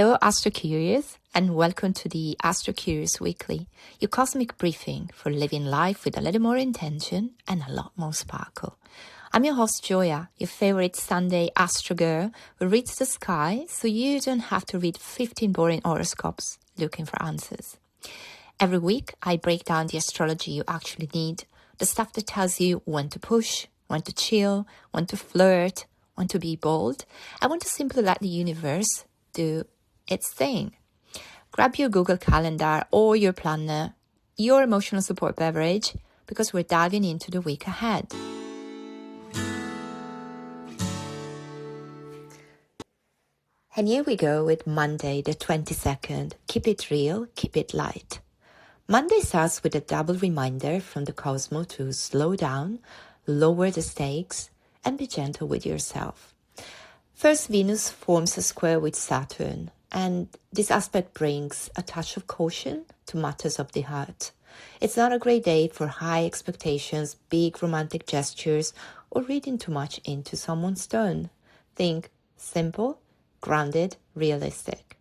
Hello, AstroCurious, and welcome to the AstroCurious Weekly, your cosmic briefing for living life with a little more intention and a lot more sparkle. I'm your host, Joya, your favorite Sunday astro girl who reads the sky so you don't have to read 15 boring horoscopes looking for answers. Every week, I break down the astrology you actually need, the stuff that tells you when to push, when to chill, when to flirt, when to be bold. I want to simply let the universe do its thing. Grab your Google Calendar or your planner, your emotional support beverage, because we're diving into the week ahead. And here we go with Monday, the 22nd. Keep it real, keep it light. Monday starts with a double reminder from the cosmos to slow down, lower the stakes, and be gentle with yourself. First, Venus forms a square with Saturn, and this aspect brings a touch of caution to matters of the heart. It's not a great day for high expectations, big romantic gestures, or reading too much into someone's tone. Think simple, grounded, realistic.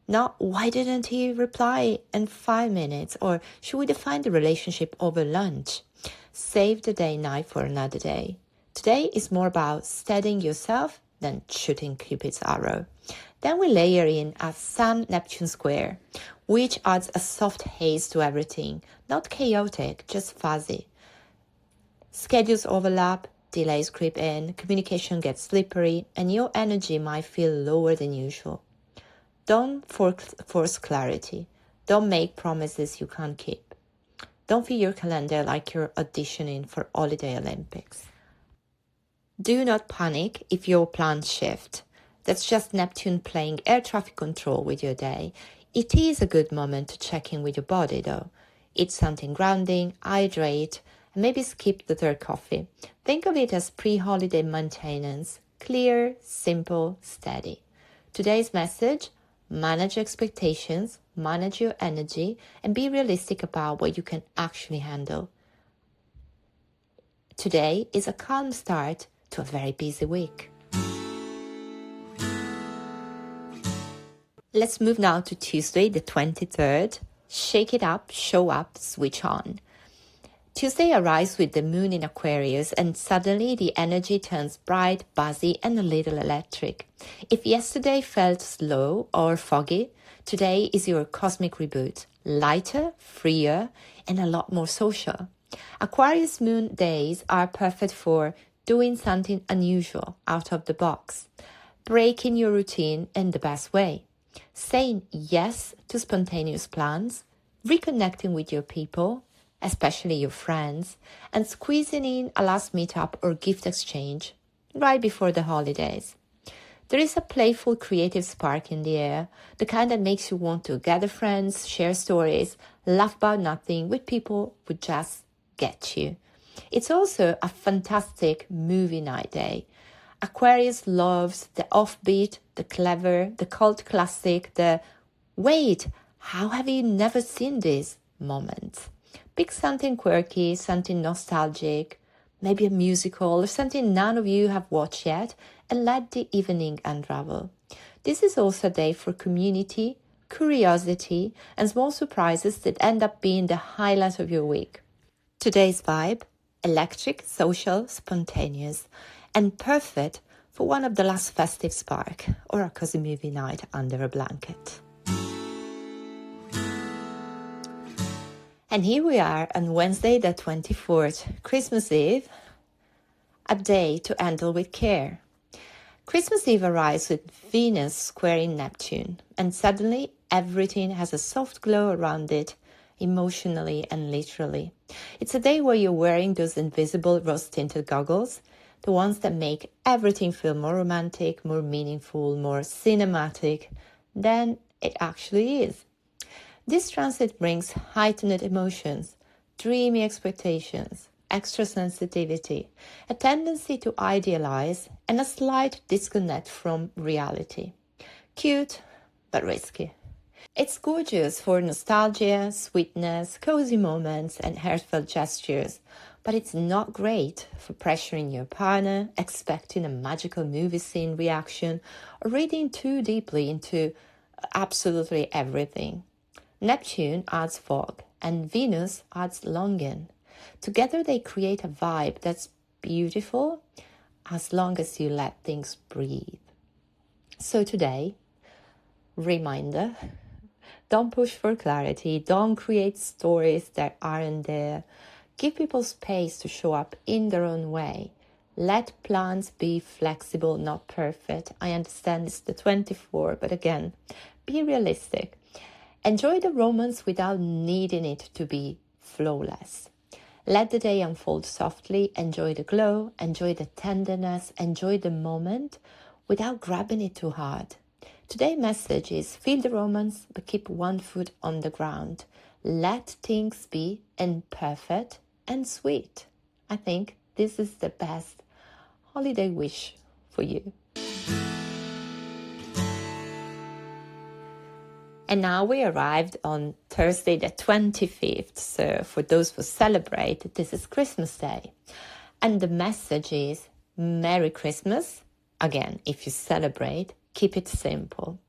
Not, why didn't he reply in 5 minutes? Or should we define the relationship over lunch? Save the day night for another day. Today is more about steadying yourself than shooting Cupid's arrow. Then we layer in a Sun-Neptune square, which adds a soft haze to everything. Not chaotic, just fuzzy. Schedules overlap, delays creep in, communication gets slippery, and your energy might feel lower than usual. Don't force clarity. Don't make promises you can't keep. Don't feel your calendar like you're auditioning for Holiday Olympics. Do not panic if your plans shift. That's just Neptune playing air traffic control with your day. It is a good moment to check in with your body though. Eat something grounding, hydrate, and maybe skip the third coffee. Think of it as pre-holiday maintenance. Clear, simple, steady. Today's message: manage expectations, manage your energy, and be realistic about what you can actually handle. Today is a calm start to a very busy week. Let's move now to Tuesday, the 23rd. Shake it up, show up, switch on. Tuesday arrives with the moon in Aquarius, and suddenly the energy turns bright, buzzy, and a little electric. If yesterday felt slow or foggy, today is your cosmic reboot. Lighter, freer, and a lot more social. Aquarius moon days are perfect for doing something unusual, out of the box. Breaking your routine in the best way. Saying yes to spontaneous plans, reconnecting with your people, especially your friends, and squeezing in a last meetup or gift exchange right before the holidays. There is a playful, creative spark in the air, the kind that makes you want to gather friends, share stories, laugh about nothing with people who just get you. It's also a fantastic movie night day. Aquarius loves the offbeat, the clever, the cult classic, the wait, how have you never seen this moments. Pick something quirky, something nostalgic, maybe a musical or something none of you have watched yet, and let the evening unravel. This is also a day for community, curiosity, and small surprises that end up being the highlight of your week. Today's vibe: electric, social, spontaneous, and perfect for one of the last festive spark or a cozy movie night under a blanket. And here we are on Wednesday the 24th, Christmas Eve, a day to handle with care. Christmas Eve arrives with Venus squaring Neptune, and suddenly everything has a soft glow around it, emotionally and literally. It's a day where you're wearing those invisible rose-tinted goggles, the ones that make everything feel more romantic, more meaningful, more cinematic than it actually is. This transit brings heightened emotions, dreamy expectations, extra sensitivity, a tendency to idealize, and a slight disconnect from reality. Cute, but risky. It's gorgeous for nostalgia, sweetness, cozy moments, and heartfelt gestures, but it's not great for pressuring your partner, expecting a magical movie scene reaction, or reading too deeply into absolutely everything. Neptune adds fog and Venus adds longing. Together they create a vibe that's beautiful as long as you let things breathe. So today, reminder, don't push for clarity, don't create stories that aren't there. Give people space to show up in their own way. Let plans be flexible, not perfect. I understand it's the 24, but again, be realistic. Enjoy the romance without needing it to be flawless. Let the day unfold softly, enjoy the glow, enjoy the tenderness, enjoy the moment without grabbing it too hard. Today's message is feel the romance, but keep one foot on the ground. Let things be imperfect and sweet. I think this is the best holiday wish for you. And now we arrived on Thursday the 25th. So for those who celebrate, this is Christmas Day. And the message is Merry Christmas. Again, if you celebrate, keep it simple.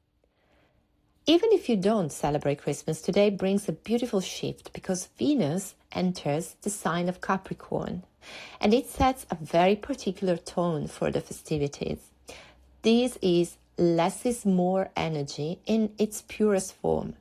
Even if you don't celebrate Christmas, today brings a beautiful shift because Venus enters the sign of Capricorn. And it sets a very particular tone for the festivities. This is less is more energy in its purest form.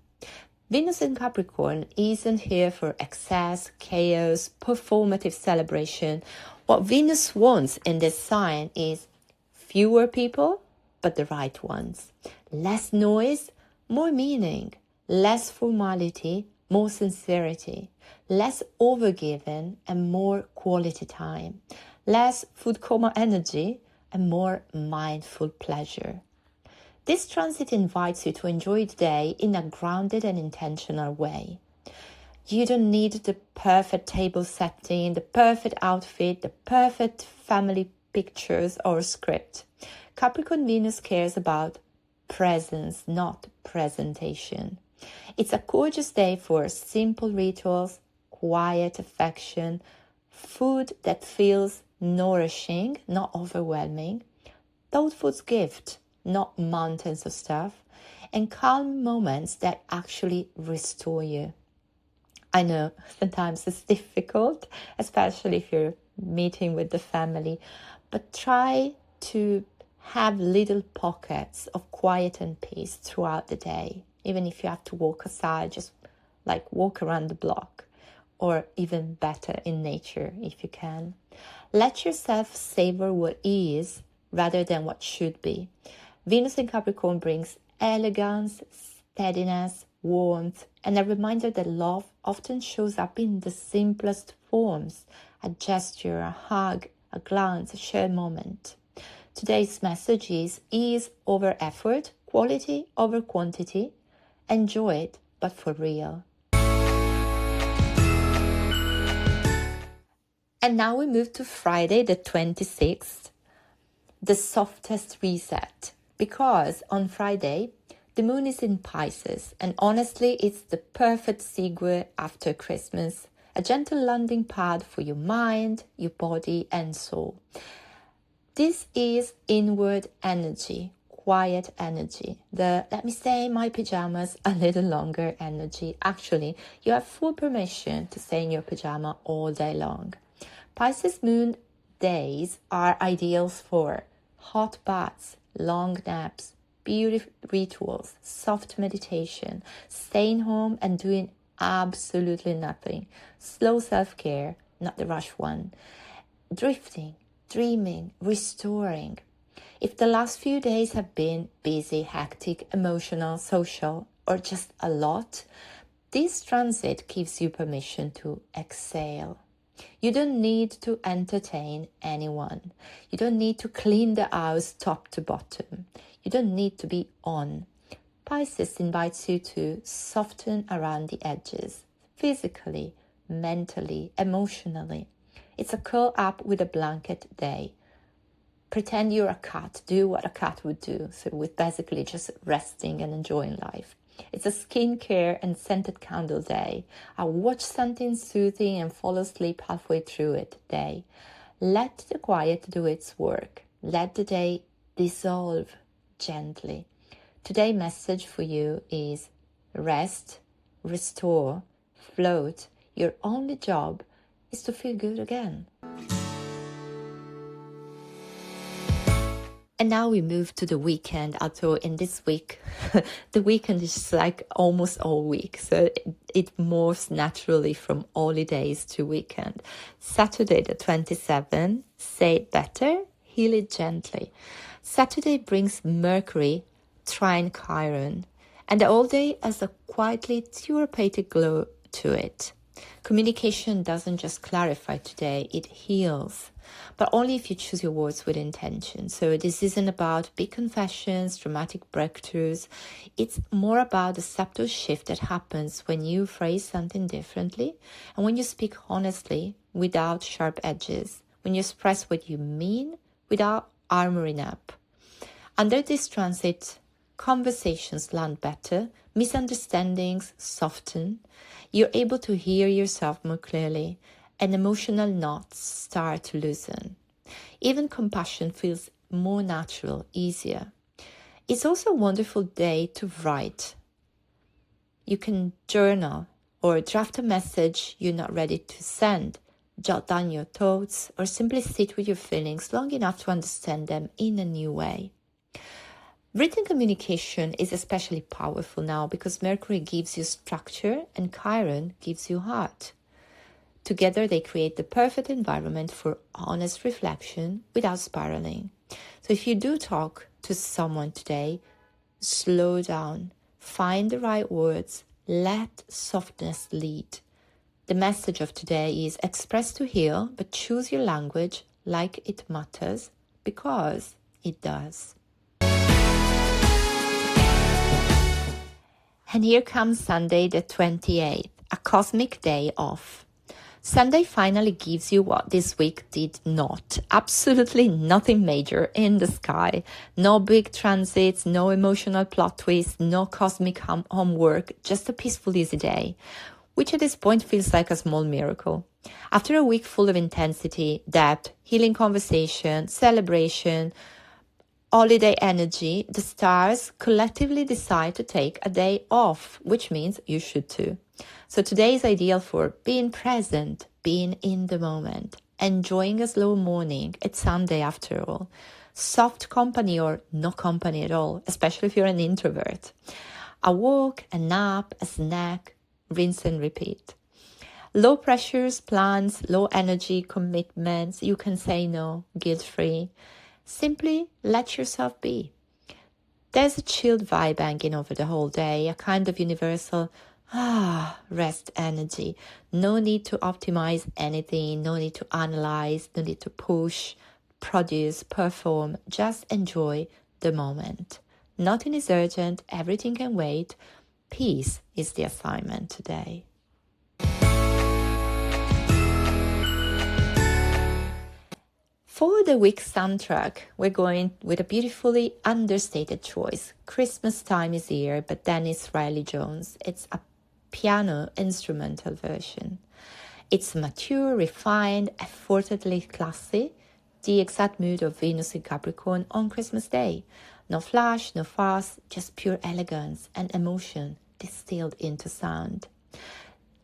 Venus in Capricorn isn't here for excess, chaos, performative celebration. What Venus wants in this sign is fewer people, but the right ones. Less noise, more meaning. Less formality, more sincerity. Less overgiving and more quality time. Less food coma energy and more mindful pleasure. This transit invites you to enjoy the day in a grounded and intentional way. You don't need the perfect table setting, the perfect outfit, the perfect family pictures or script. Capricorn Venus cares about presence, not presentation. It's a gorgeous day for simple rituals, quiet affection, food that feels nourishing, not overwhelming, thoughtful gift, not mountains of stuff, and calm moments that actually restore you. I know sometimes it's difficult, especially if you're meeting with the family, but try to have little pockets of quiet and peace throughout the day. Even if you have to walk aside, just like walk around the block, or even better in nature if you can. Let yourself savor what is rather than what should be. Venus in Capricorn brings elegance, steadiness, warmth, and a reminder that love often shows up in the simplest forms: a gesture, a hug, a glance, a shared moment. Today's message is ease over effort, quality over quantity. Enjoy it, but for real. And now we move to Friday the 26th, the softest reset. Because on Friday, the moon is in Pisces, and honestly, it's the perfect segue after Christmas, a gentle landing pad for your mind, your body, and soul. This is inward energy, quiet energy, the let me stay in my pajamas a little longer energy. Actually, you have full permission to stay in your pajama all day long. Pisces moon days are ideal for hot baths, long naps, beauty rituals, soft meditation, staying home and doing absolutely nothing, slow self-care, not the rush one, drifting, dreaming, restoring. If the last few days have been busy, hectic, emotional, social, or just a lot, this transit gives you permission to exhale. You don't need to entertain anyone. You don't need to clean the house top to bottom. You don't need to be on. Pisces invites you to soften around the edges, physically, mentally, emotionally. It's a curl up with a blanket day. Pretend you're a cat. Do what a cat would do. So with basically just resting and enjoying life. It's a skincare and scented candle day. I watch something soothing and fall asleep halfway through it day. Let the quiet do its work. Let the day dissolve gently. Today's message for you is rest, restore, float. Your only job is to feel good again. And now we move to the weekend. Although in this week, the weekend is like almost all week. So it moves naturally from holidays to weekend. Saturday the 27th, say it better, heal it gently. Saturday brings Mercury, trine Chiron, and the whole day has a quietly therapeutic glow to it. Communication doesn't just clarify today, it heals. But only if you choose your words with intention. So this isn't about big confessions, dramatic breakthroughs. It's more about the subtle shift that happens when you phrase something differently and when you speak honestly without sharp edges, when you express what you mean without armoring up. Under this transit, conversations land better, misunderstandings soften, you're able to hear yourself more clearly, and emotional knots start to loosen. Even compassion feels more natural, easier. It's also a wonderful day to write. You can journal or draft a message you're not ready to send, jot down your thoughts, or simply sit with your feelings long enough to understand them in a new way. Written communication is especially powerful now because Mercury gives you structure and Chiron gives you heart. Together, they create the perfect environment for honest reflection without spiraling. So if you do talk to someone today, slow down, find the right words, let softness lead. The message of today is express to heal, but choose your language like it matters, because it does. And here comes Sunday the 28th, a cosmic day off. Sunday finally gives you what this week did not. Absolutely nothing major in the sky. No big transits, no emotional plot twists, no cosmic homework, just a peaceful, easy day, which at this point feels like a small miracle. After a week full of intensity, depth, healing conversation, celebration, holiday energy, the stars collectively decide to take a day off, which means you should too. So today is ideal for being present, being in the moment, enjoying a slow morning. It's Sunday after all. Soft company or no company at all, especially if you're an introvert. A walk, a nap, a snack, rinse and repeat. Low pressures, plans, low energy commitments. You can say no, guilt-free. Simply let yourself be. There's a chilled vibe hanging over the whole day, a kind of universal rest energy. No need to optimize anything, no need to analyze, no need to push, produce, perform. Just enjoy the moment. Nothing is urgent, everything can wait. Peace is the assignment today. For the week soundtrack, we're going with a beautifully understated choice. Christmas time is here, but then it's Riley Jones. It's a piano instrumental version. It's mature, refined, effortlessly classy, the exact mood of Venus in Capricorn on Christmas Day. No flash, no fuss, just pure elegance and emotion distilled into sound.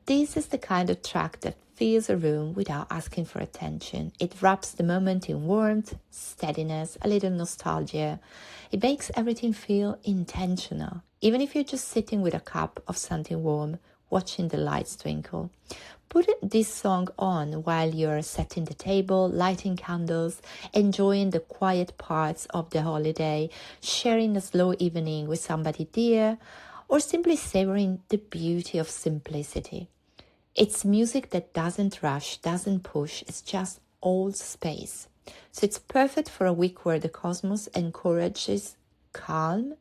This is the kind of track that fills a room without asking for attention. It wraps the moment in warmth, steadiness, a little nostalgia. It makes everything feel intentional, even if you're just sitting with a cup of something warm, watching the lights twinkle. Put this song on while you're setting the table, lighting candles, enjoying the quiet parts of the holiday, sharing a slow evening with somebody dear, or simply savoring the beauty of simplicity. It's music that doesn't rush, doesn't push, it's just holds space. So it's perfect for a week where the cosmos encourages calm,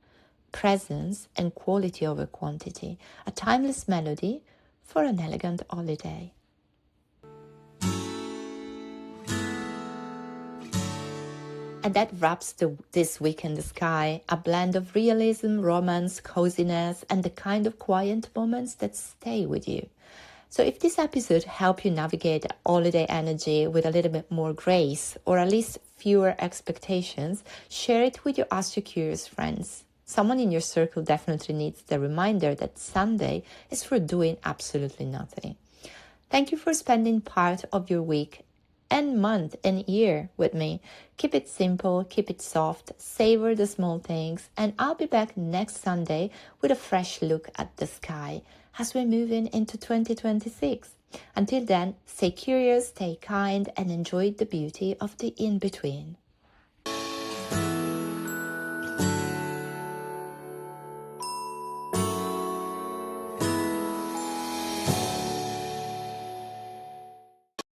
presence, and quality over quantity. A timeless melody for an elegant holiday. And that wraps this week in the sky, a blend of realism, romance, coziness, and the kind of quiet moments that stay with you. So if this episode helped you navigate holiday energy with a little bit more grace, or at least fewer expectations, share it with your AstroCurious friends. Someone in your circle definitely needs the reminder that Sunday is for doing absolutely nothing. Thank you for spending part of your week and month and year with me. Keep it simple, keep it soft, savor the small things, and I'll be back next Sunday with a fresh look at the sky as we're moving into 2026. Until then, stay curious, stay kind, and enjoy the beauty of the in-between.